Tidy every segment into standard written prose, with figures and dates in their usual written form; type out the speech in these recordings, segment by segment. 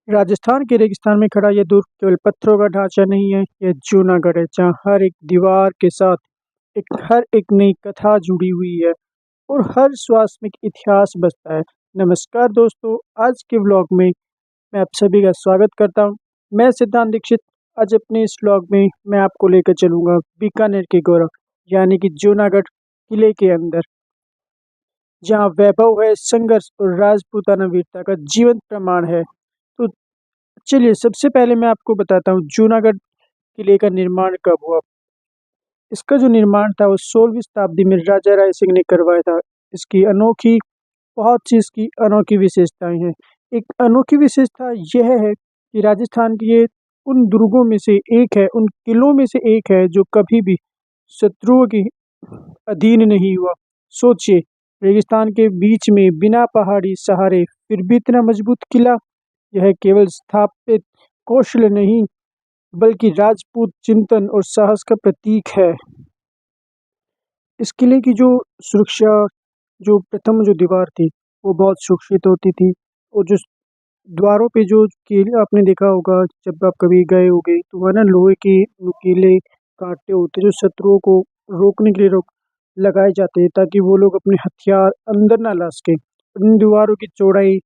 राजस्थान के रेगिस्तान में खड़ा ये दुर्ग केवल पत्थरों का ढांचा नहीं है, यह जूनागढ़ है जहाँ हर एक दीवार के साथ हर एक नई कथा जुड़ी हुई है और हर श्वास में एक इतिहास बसता है। नमस्कार दोस्तों, आज के व्लॉग में मैं आप सभी का स्वागत करता हूँ। मैं सिद्धांत दीक्षित। आज अपने इस व्लॉग में मैं आपको लेकर चलूंगा बीकानेर के गौरव यानी कि जूनागढ़ किले के अंदर, जहाँ वैभव है, संघर्ष और राजपूताना वीरता का जीवंत प्रमाण है। तो चलिए, सबसे पहले मैं आपको बताता हूँ जूनागढ़ किले का निर्माण कब हुआ। इसका जो निर्माण था वो 16वीं शताब्दी में राजा राय सिंह ने करवाया था। इसकी अनोखी बहुत सी इसकी अनोखी विशेषताएं हैं। एक अनोखी विशेषता यह है कि राजस्थान की ये उन दुर्गों में से एक है, उन किलों में से एक है जो कभी भी शत्रुओं के अधीन नहीं हुआ। सोचिए, रेगिस्तान के बीच में बिना पहाड़ी सहारे फिर भी इतना मजबूत किला। यह केवल स्थापित कौशल नहीं बल्कि राजपूत चिंतन और साहस का प्रतीक है। इस किले की जो सुरक्षा, जो प्रथम जो दीवार थी वो बहुत सुरक्षित होती थी। और जो द्वारों पे जो किले आपने देखा होगा, जब आप कभी गए होगे तो वह ना लोहे के नुकीले कांटे होते जो शत्रुओं को रोकने के लिए रोक लगाए जाते हैं ताकि वो लोग अपने हथियार अंदर ना ला सके। इन दीवारों की चौड़ाई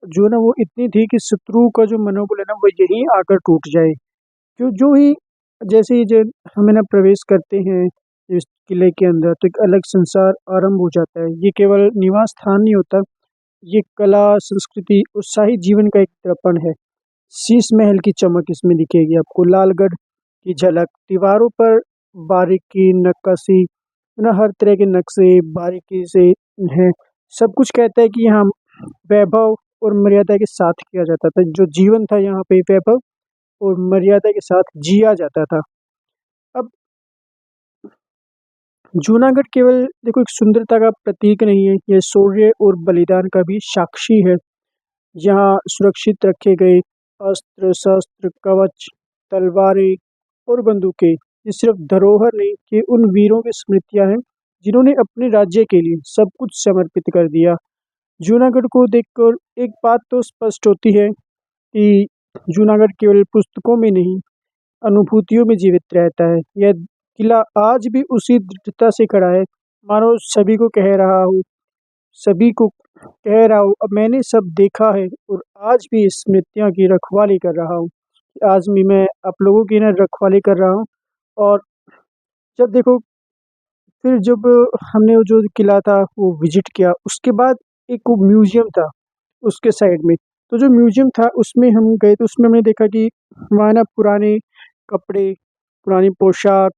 जो है ना वो इतनी थी कि शत्रु का जो मनोबल है ना वो यहीं आकर टूट जाए। जो जो ही जैसे ही जो हम है ना प्रवेश करते हैं इस किले के अंदर, तो एक अलग संसार आरंभ हो जाता है। ये केवल निवास स्थान नहीं होता, ये कला, संस्कृति और शाही जीवन का एक दर्पण है। शीश महल की चमक इसमें दिखेगी आपको, लालगढ़ की झलक, दीवारों पर बारीकी नक्काशी है ना, हर तरह के नक्शे बारीकी से है। सब कुछ कहता है कि यहाँ वैभव और मर्यादा के साथ किया जाता था। जो जीवन था यहाँ पे वैभव और मर्यादा के साथ जिया जाता था। अब जूनागढ़ केवल देखो एक सुंदरता का प्रतीक नहीं है, यह शौर्य और बलिदान का भी साक्षी है। यहाँ सुरक्षित रखे गए अस्त्र शस्त्र कवच तलवारें और बंदूकें ये सिर्फ धरोहर नहीं कि उन वीरों की स्मृतियां हैं जिन्होंने अपने राज्य के लिए सब कुछ समर्पित कर दिया। जूनागढ़ को देखकर एक बात तो स्पष्ट होती है कि जूनागढ़ केवल पुस्तकों में नहीं, अनुभूतियों में जीवित रहता है। यह किला आज भी उसी दृढ़ता से खड़ा है, मानो सभी को कह रहा हूँ, अब मैंने सब देखा है और आज भी इस स्मृतियों की रखवाली कर रहा हूँ। आज भी मैं आप लोगों की ना रखवाली कर रहा हूँ। और जब देखो, फिर जब हमने वो जो किला था वो विजिट किया, उसके बाद एक वो म्यूजियम था उसके साइड में। तो जो म्यूजियम था उसमें हम गए तो उसमें हमने देखा कि वहाँ ना पुराने कपड़े, पुरानी पोशाक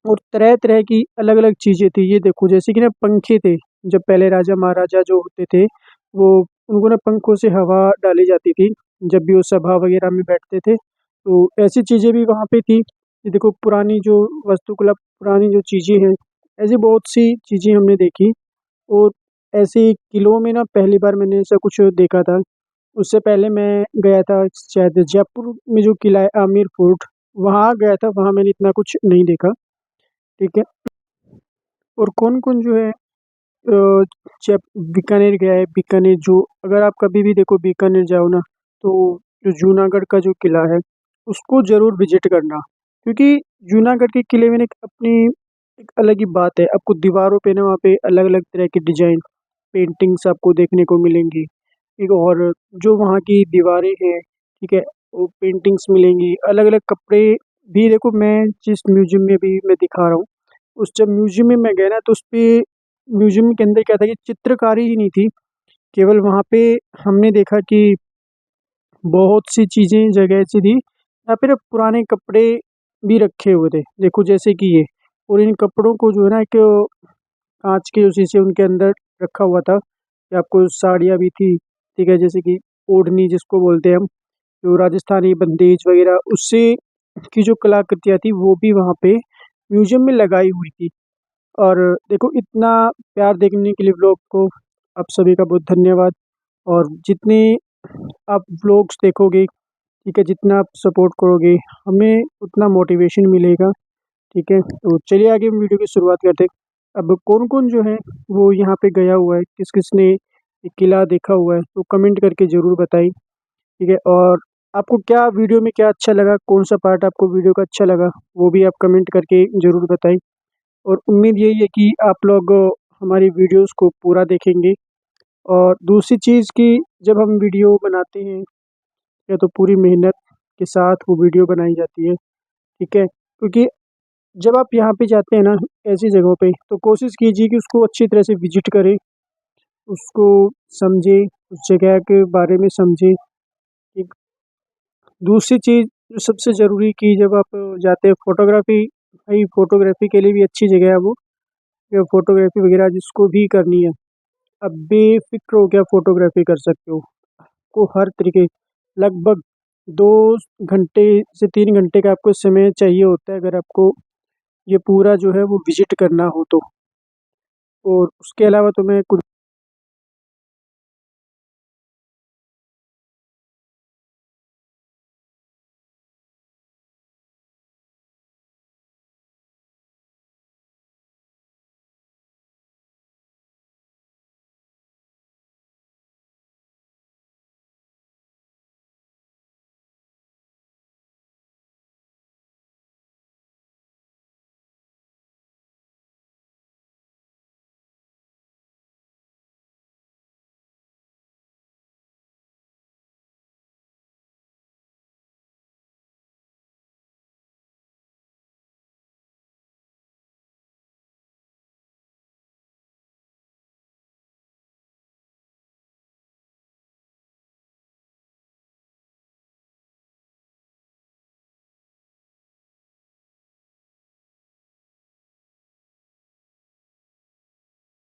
और तरह-तरह की अलग-अलग चीज़ें थी। ये देखो, जैसे कि ना पंखे थे, जब पहले राजा महाराजा जो होते थे, वो उनको ना पंखों से हवा डाली जाती थी, जब भी वो सभा वगैरह में बैठते थे। तो ऐसी चीज़ें भी वहाँ पे थी। ये देखो, पुरानी जो वास्तुकला, पुरानी जो चीज़ें हैं, ऐसी बहुत सी चीज़ें हमने देखी। और ऐसे किलों में ना पहली बार मैंने ऐसा कुछ देखा था। उससे पहले मैं गया था शायद जयपुर में जो किला है आमेर फोर्ट, वहाँ गया था, वहाँ मैंने इतना कुछ नहीं देखा। ठीक है। और कौन-कौन जो है जब बीकानेर गया है, बीकानेर जो अगर आप कभी भी देखो बीकानेर जाओ ना, तो जो जूनागढ़ का जो किला है उसको ज़रूर विजिट करना। क्योंकि जूनागढ़ के किले में ना एक अपनी एक अलग ही बात है। आपको दीवारों पे ना वहाँ पे अलग-अलग तरह के डिज़ाइन पेंटिंग्स आपको देखने को मिलेंगी। एक और जो वहाँ की दीवारें हैं, ठीक है, वो पेंटिंग्स मिलेंगी। अलग-अलग कपड़े भी देखो, मैं जिस म्यूज़ियम में भी मैं दिखा रहा हूँ, उस जब म्यूज़ियम में मैं गया ना तो उसपे म्यूज़ियम के अंदर क्या था कि चित्रकारी ही नहीं थी, केवल वहाँ पे हमने देखा कि बहुत सी चीज़ें जगह ऐसी थी, जहाँ पे ना पुराने कपड़े भी रखे हुए थे। देखो जैसे कि ये, और इन कपड़ों को जो है ना एक काँच के जो शीशे उनके अंदर रखा हुआ था। कि आपको साड़ियाँ भी थी, ठीक है, जैसे कि ओढ़नी जिसको बोलते हैं हम, जो राजस्थानी बंदेज वगैरह उससे की जो कलाकृतियाँ थी वो भी वहाँ पे म्यूज़ियम में लगाई हुई थी। और देखो, इतना प्यार देखने के लिए व्लॉग को आप सभी का बहुत धन्यवाद। और जितने आप व्लॉग्स देखोगे, ठीक है, जितना आप सपोर्ट करोगे, हमें उतना मोटिवेशन मिलेगा। ठीक है, तो चलिए आगे हम वीडियो की शुरुआत करते हैं। अब कौन-कौन जो है वो यहाँ पे गया हुआ है, किस-किस ने ये किला देखा हुआ है, तो कमेंट करके ज़रूर बताएँ। ठीक है? और आपको क्या वीडियो में क्या अच्छा लगा, कौन-सा पार्ट आपको वीडियो का अच्छा लगा, वो भी आप कमेंट करके ज़रूर बताएँ। और उम्मीद यही है कि आप लोग हमारी वीडियोज़ को पूरा देखेंगे। और दूसरी चीज़ कि जब हम वीडियो बनाते हैं, या तो पूरी मेहनत के साथ वो वीडियो बनाई जाती है, ठीक है? क्योंकि जब आप यहाँ पे जाते हैं ना, ऐसी जगहों पे, तो कोशिश कीजिए कि उसको अच्छी तरह से विज़िट करें, उसको समझें, उस जगह के बारे में समझें। एक दूसरी चीज़ जो सबसे ज़रूरी कि जब आप जाते हैं फ़ोटोग्राफ़ी, भाई फ़ोटोग्राफ़ी के लिए भी अच्छी जगह है वो, या फ़ोटोग्राफ़ी वग़ैरह जिसको भी करनी है, आप बेफ़िक्र होके आप फ़ोटोग्राफ़ी कर सकते हो। आपको हर तरीके, लगभग 2 घंटे से 3 घंटे का आपको समय चाहिए होता है, अगर आपको ये पूरा जो है वो विज़िट करना हो तो। और उसके अलावा तो मैं कुछ